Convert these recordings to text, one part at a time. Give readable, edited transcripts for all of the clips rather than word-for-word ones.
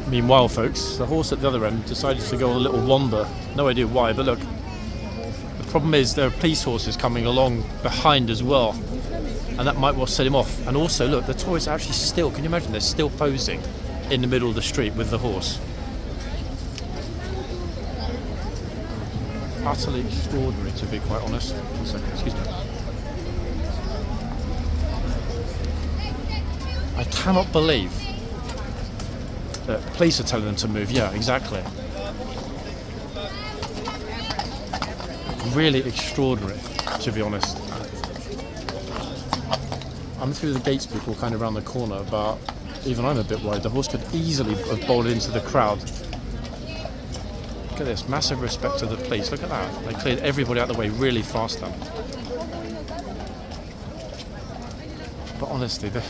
Meanwhile, folks, the horse at the other end decided to go on a little wander. No idea why, but look. The problem is there are police horses coming along behind as well, and that might well set him off. And also, look, the tourists are actually still, can you imagine, they're still posing in the middle of the street with the horse. Utterly extraordinary, to be quite honest. 1 second, excuse me. I cannot believe that police are telling them to move. Yeah, exactly. Really extraordinary, to be honest. I'm through the gates, people kind of around the corner, but even I'm a bit worried. The horse could easily have bolted into the crowd. Look at this, massive respect to the police. Look at that. They cleared everybody out of the way really fast then. But honestly, the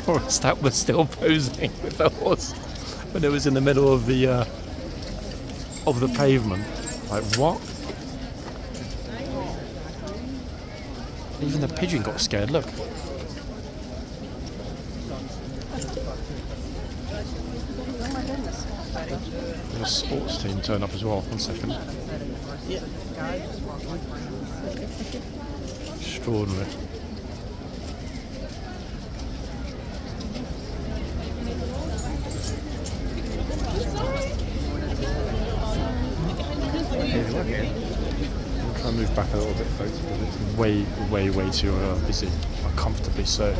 tourist that was still posing with the horse when it was in the middle of the pavement. Like, what? Even the pigeon got scared, look. There's a sports team turn up as well. 1 second. Extraordinary. I'll try and move back a little bit, folks, because it's way too busy, uncomfortably so.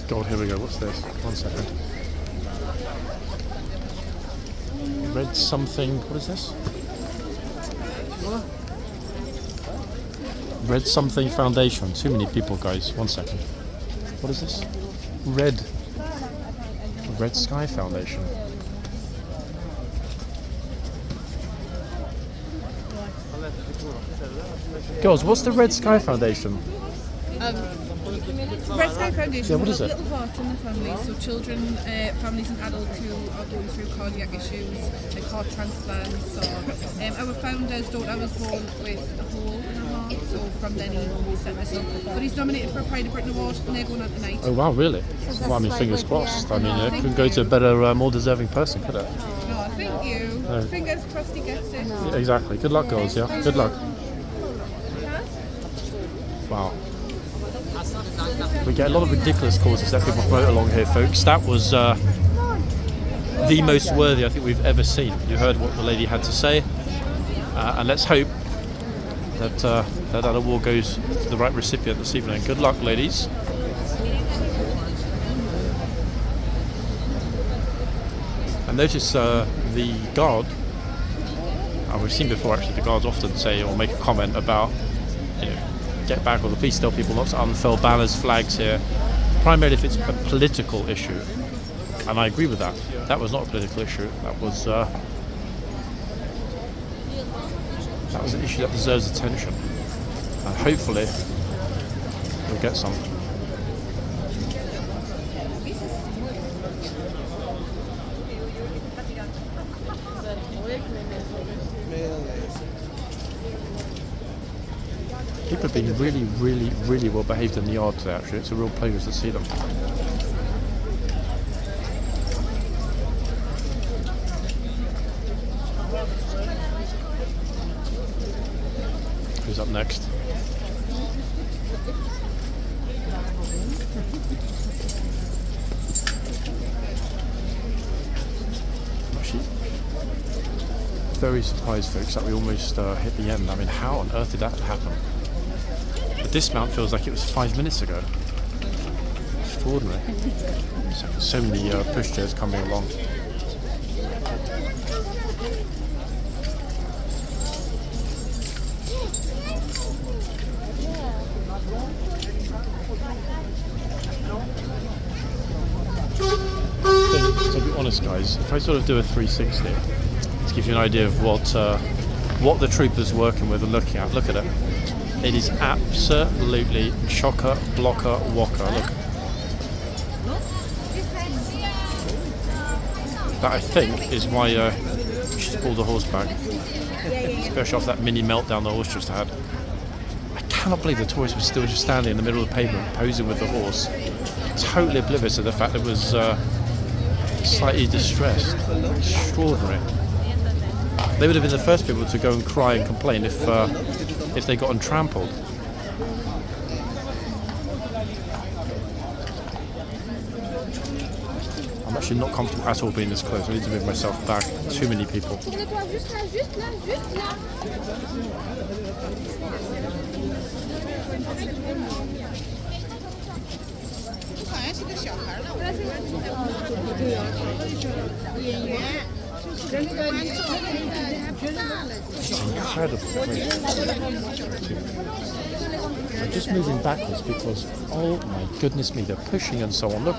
God, here we go. What's this? 1 second. Red something. What is this? Red something foundation. Too many people, guys. 1 second. What is this? Red Sky Foundation. Girls, what's the Red Sky Foundation? Red Sky Foundation. Yeah, what is it? Little hearts in the families, so children, families and adults who are going through cardiac issues, like heart transplants, or our founder's daughter was born with a hole in her heart, so from then he set this up. But he's nominated for a Pride of Britain Award, and they're going on tonight. Oh wow, really? Well, I mean, fingers crossed. I mean, it couldn't go to a better, more deserving person, could it? Oh, thank you. No. Fingers crossed he gets it. Yeah, exactly. Good luck, girls, yeah? Good luck. Wow. We get a lot of ridiculous causes that people promote along here, folks. That was the most worthy I think we've ever seen. You heard what the lady had to say, and let's hope that that award goes to the right recipient this evening. Good luck, ladies. And notice the guard. We've seen before actually. The guards often say or make a comment about, you know, get back, or the police tell people not to unfurl banners, flags here, primarily if it's a political issue. And I agree with that. That was not a political issue. That was an issue that deserves attention. And hopefully we'll get some. People have been really well behaved in the yard today, actually. It's a real pleasure to see them. Who's up next? I'm actually very surprised, folks, that we almost hit the end. I mean, how on earth did that happen? The dismount feels like it was 5 minutes ago. Extraordinary. So many pushchairs coming along. To be honest, guys, if I sort of do a 360 to give you an idea of what the troopers are working with and looking at, look at it. It is absolutely chocker, blocker, walker. Look. That, I think, is why she's pulled the horse back. Especially after that mini meltdown the horse just had. I cannot believe the tourist was still just standing in the middle of the pavement, posing with the horse. Totally oblivious to the fact that it was slightly distressed. Extraordinary. They would have been the first people to go and cry and complain if they got trampled. I'm actually not comfortable at all being this close. I need to move myself back. Too many people. Incredible. I'm just moving backwards because, oh my goodness me, they're pushing and so on. Look,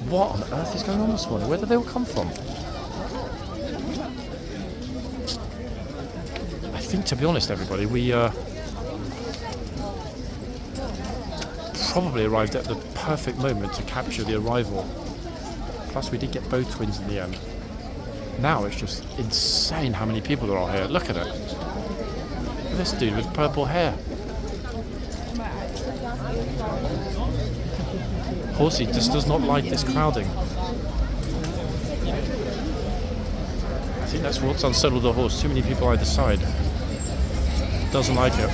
what on earth is going on this morning? Where did they all come from? I think, to be honest, everybody, we probably arrived at the perfect moment to capture the arrival. Plus, we did get both twins in the end. Now it's just insane how many people there are here. Look at it. Look at this dude with purple hair. Horsey just does not like this crowding. I think that's what's unsettled the horse. Too many people either side. Doesn't like it.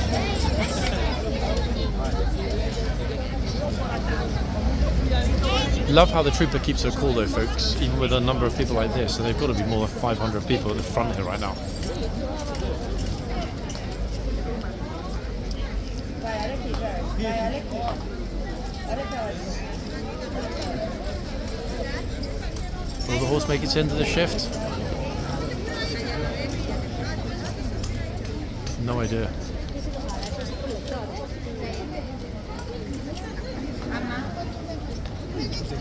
Love how the trooper keeps her cool though, folks, even with a number of people like this, and they've got to be more than 500 people at the front here right now. Will the horse make its end of the shift? No idea.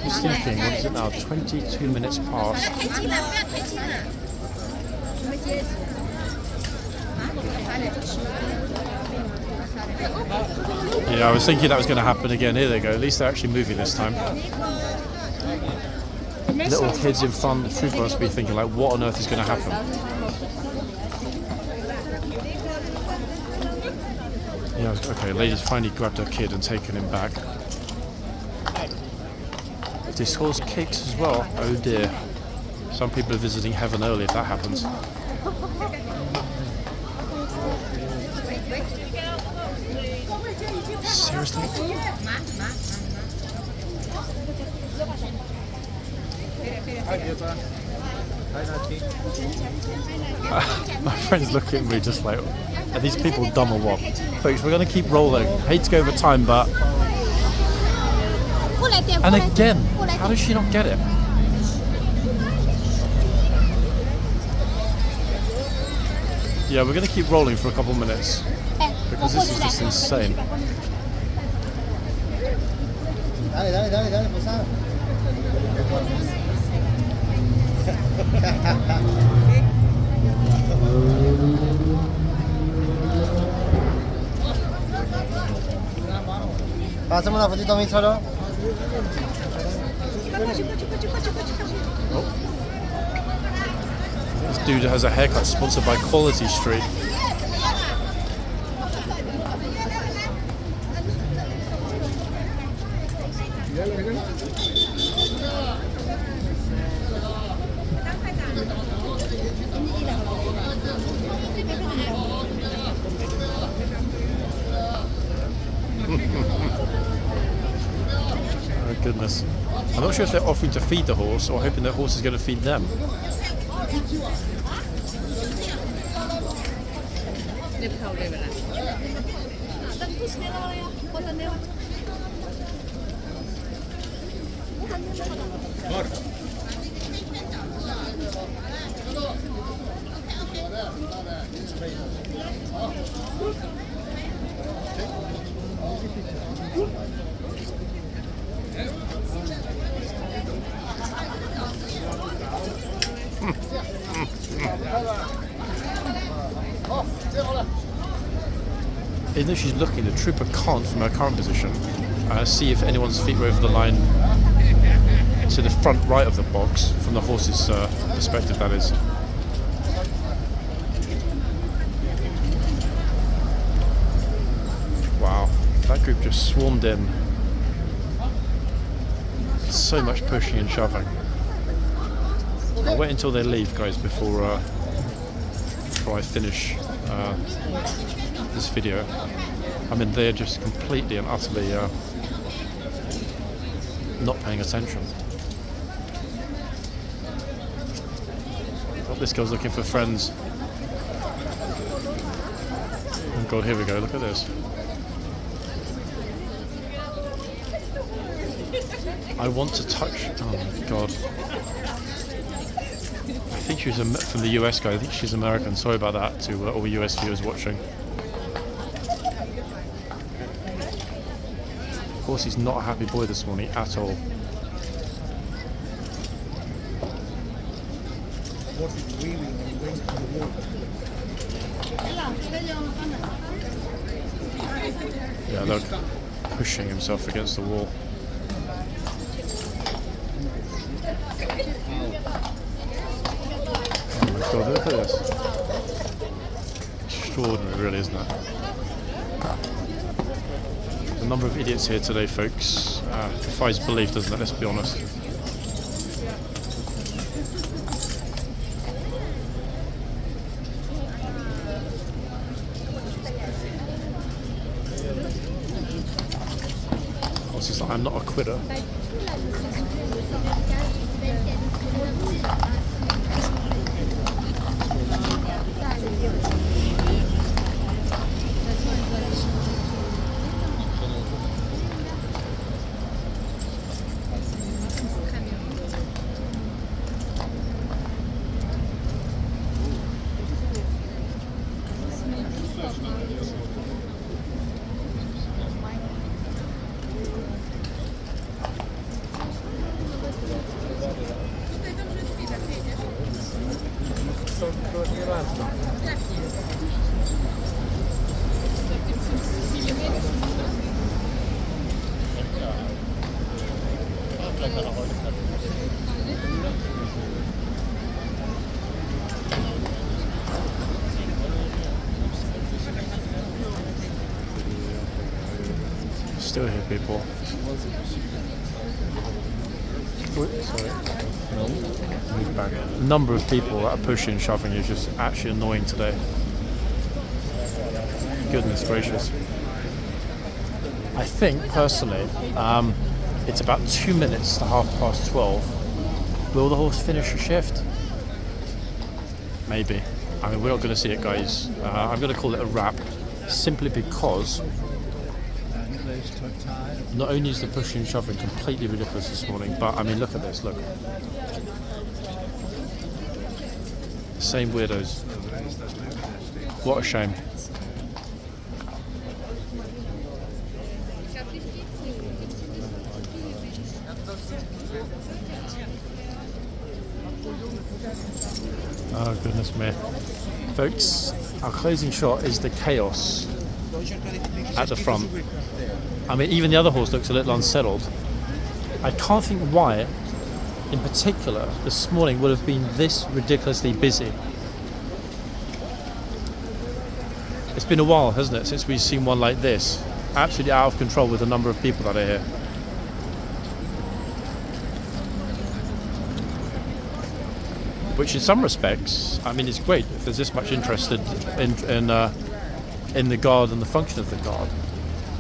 Just thinking, what is it now? 22 minutes past. Yeah, I was thinking that was going to happen again. Here they go. At least they're actually moving this time. Little kids in front, the trooper must be thinking, like, what on earth is going to happen? Yeah, okay, lady's finally grabbed her kid and taken him back. This horse kicks as well. Oh dear. Some people are visiting heaven early if that happens. Seriously? My friends look at me just like, are these people dumb or what? Folks, we're going to keep rolling. Hate to go over time, but... And again, how does she not get it? Yeah, we're going to keep rolling for a couple minutes because this is just insane. Pásame una fotito a mí solo. Oh. This dude has a haircut sponsored by Quality Street. Oh goodness. I'm not sure if they're offering to feed the horse or hoping the horse is going to feed them. Even though she's looking, the trooper can't, from her current position, see if anyone's feet were over the line to to the front right of the box, from the horse's perspective that is. Wow, that group just swarmed in. So much pushing and shoving. I'll wait until they leave, guys, before I finish this video. I mean, they're just completely and utterly not paying attention. Oh, this girl's looking for friends. Oh God, here we go, look at this. I want to touch, oh my God. I think she was from the US guy, I think she's American, sorry about that to all US viewers watching. Of course, he's not a happy boy this morning at all. Yeah, look, pushing himself against the wall. Oh my God, look at this. Extraordinary, really, isn't it? The number of idiots here today, folks, defies belief, doesn't it? Let's be honest. It's like, I'm not a quitter. Still here, people. Sorry. No. Move back. The number of people that are pushing and shoving is just actually annoying today. Goodness gracious. I think, personally, it's about 2 minutes to 12:30. Will the horse finish a shift? Maybe. I mean, we're not going to see it, guys. I'm going to call it a wrap, simply because not only is the pushing and shoving completely ridiculous this morning, but I mean, look at this, look. Same weirdos. What a shame. Oh, goodness me. Folks, our closing shot is the chaos at the front. I mean, even the other horse looks a little unsettled. I can't think why, in particular, this morning would have been this ridiculously busy. It's been a while, hasn't it, since we've seen one like this. Absolutely out of control with the number of people that are here. Which in some respects, I mean, it's great if there's this much interest in the guard and the function of the guard.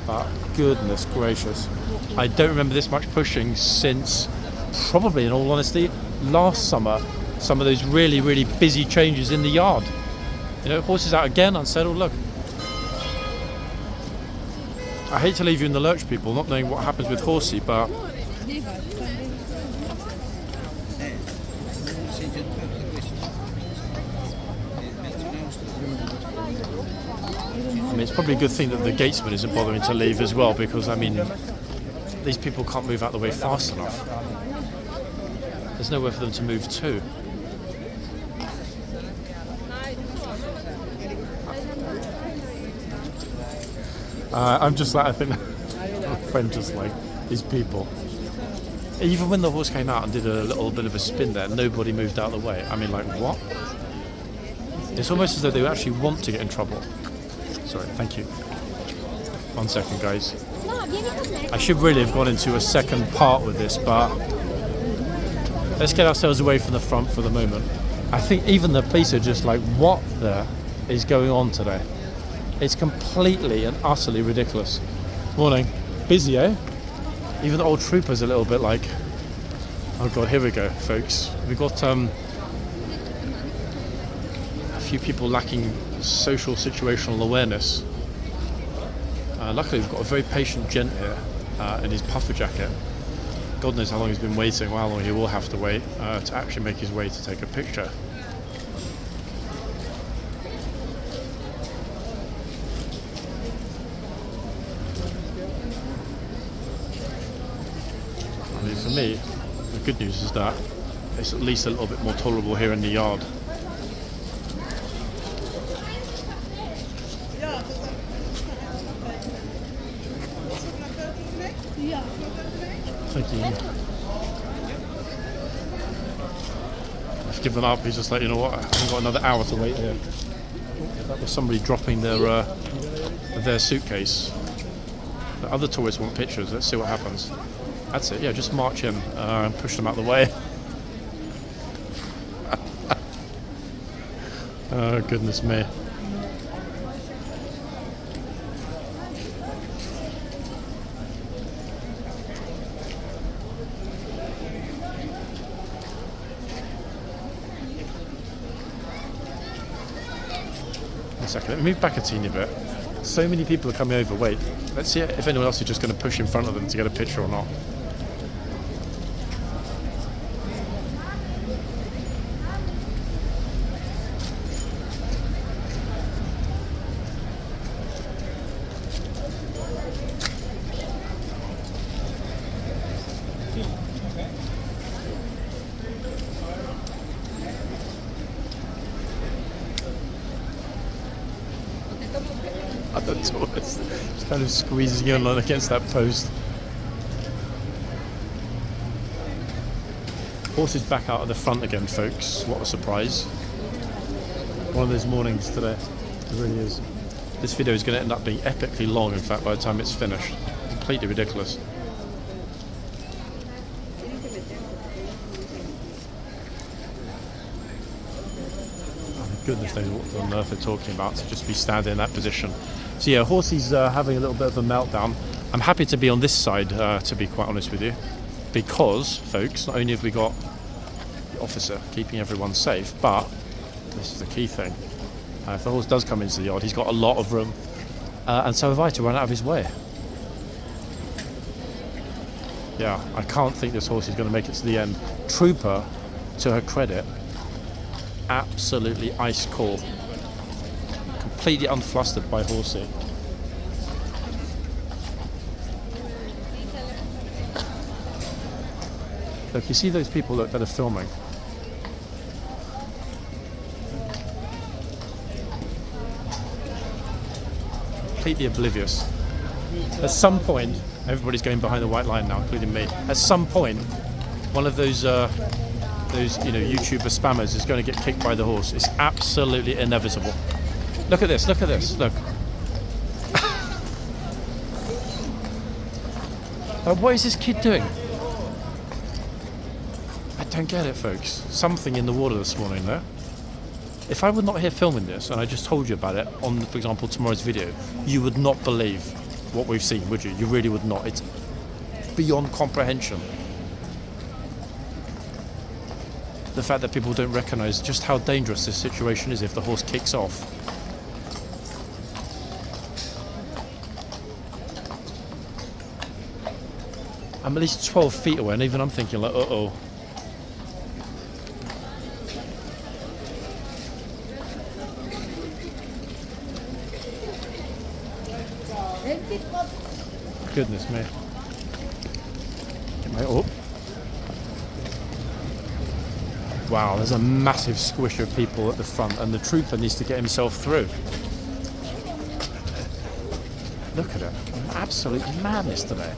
But goodness gracious, I don't remember this much pushing since probably, in all honesty, last summer. Some of those really, really busy changes in the yard. You know, horses out again, unsettled, look. I hate to leave you in the lurch, people, not knowing what happens with Horsey, but I mean, it's probably a good thing that the gatesman isn't bothering to leave as well, because, I mean, these people can't move out the way fast enough. There's nowhere for them to move to. I'm just like, I think my friend just like these people. Even when the horse came out and did a little bit of a spin there, nobody moved out of the way. I mean, like, what? It's almost as though they actually want to get in trouble. Sorry, thank you. 1 second, guys. I should really have gone into a second part with this, but let's get ourselves away from the front for the moment. I think even the police are just like, what the is going on today? It's completely and utterly ridiculous. Morning. Busy, eh? Even the old trooper's a little bit like, oh god, here we go, folks. We've got a few people lacking social situational awareness. Luckily we've got a very patient gent here in his puffer jacket. God knows how long he's been waiting, or how long he will have to wait to actually make his way to take a picture. I mean, for me, the good news is that it's at least a little bit more tolerable here in the yard. Thank you. I've given up. He's just like, you know what? I've got another hour to wait here. That was somebody dropping their suitcase. The other tourists want pictures. Let's see what happens. That's it. Yeah, just march in and push them out of the way. Oh goodness me. Second, let me move back a teeny bit. So many people are coming over. Wait, let's see if anyone else is just going to push in front of them to get a picture or not. Other tourists just kind of squeezing in on against that post. Horse is back out at the front again, folks. What a surprise. One of those mornings today. It really is. This video is going to end up being epically long, in fact, by the time it's finished. Completely ridiculous. Goodness knows what on earth they're talking about to just be standing in that position. So yeah, Horsey's having a little bit of a meltdown. I'm happy to be on this side, to be quite honest with you, because, folks, not only have we got the officer keeping everyone safe, but this is the key thing. If the horse does come into the yard, he's got a lot of room, and so have I to run out of his way. Yeah, I can't think this horse is going to make it to the end. Trooper, to her credit, absolutely ice cold, completely unflustered by Horsey. Look, you see those people that are filming? Completely oblivious. At some point, everybody's going behind the white line now, including me. At some point, one of those YouTuber spammers is going to get kicked by the horse. It's absolutely inevitable. Look at this, look. What is this kid doing? I don't get it, folks. Something in the water this morning there. If I were not here filming this and I just told you about it on, for example, tomorrow's video, you would not believe what we've seen, would you? You really would not. It's beyond comprehension. The fact that people don't recognise just how dangerous this situation is if the horse kicks off. I'm at least 12 feet away, and even I'm thinking like, uh-oh. Goodness me. Get my up. Wow, there's a massive squish of people at the front, and the trooper needs to get himself through. Look at it. Absolute madness today.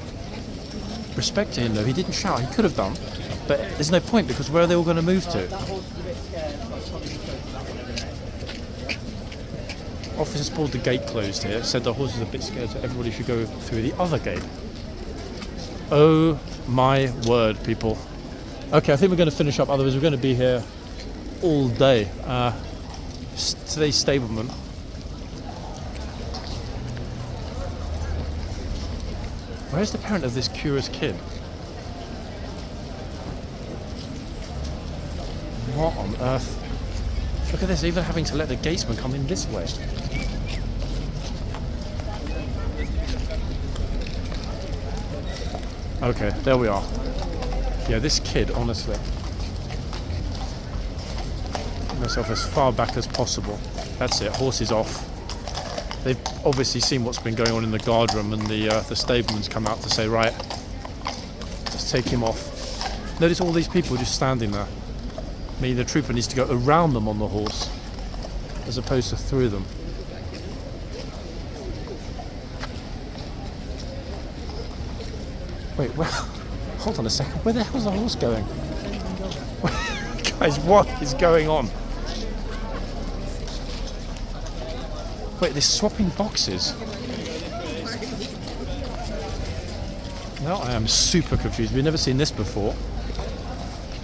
respecting him though. He didn't shout. He could have done, but there's no point because where are they all going to move to? Officers pulled the gate closed here. Said the horse is a bit scared, so everybody should go through the other gate. Oh my word, people. Okay, I think we're going to finish up. Otherwise, we're going to be here all day. Today's stableman. Where's the parent of this curious kid? What on earth? Look at this, even having to let the gatesman come in this way. Okay, there we are. Yeah, this kid, honestly. Get myself as far back as possible. That's it, horse is off. They've obviously seen what's been going on in the guard room, and the stableman's come out to say, right, let's take him off. Notice all these people just standing there. I mean, the trooper needs to go around them on the horse, as opposed to through them. Wait, well, hold on a second. Where the hell's the horse going? Guys, what is going on? Wait, they're swapping boxes. Now I am super confused. We've never seen this before.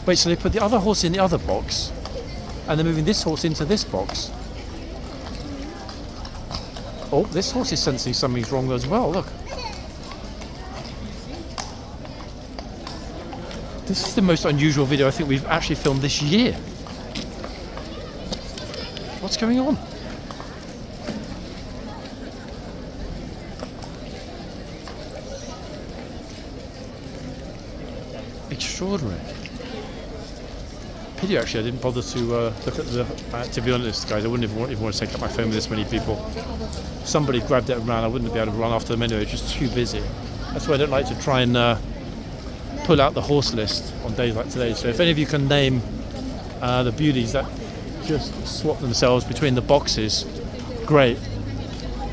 Wait, so they put the other horse in the other box, and they're moving this horse into this box. Oh, this horse is sensing something's wrong as well, look. This is the most unusual video I think we've actually filmed this year. What's going on? Extraordinary. Pity actually I didn't bother to look at the... to be honest, guys, I wouldn't even want to take up my phone with this many people. Somebody grabbed it and ran. I wouldn't be able to run after them anyway. It's just too busy. That's why I don't like to try and pull out the horse list on days like today. So if any of you can name the beauties that just swap themselves between the boxes, great.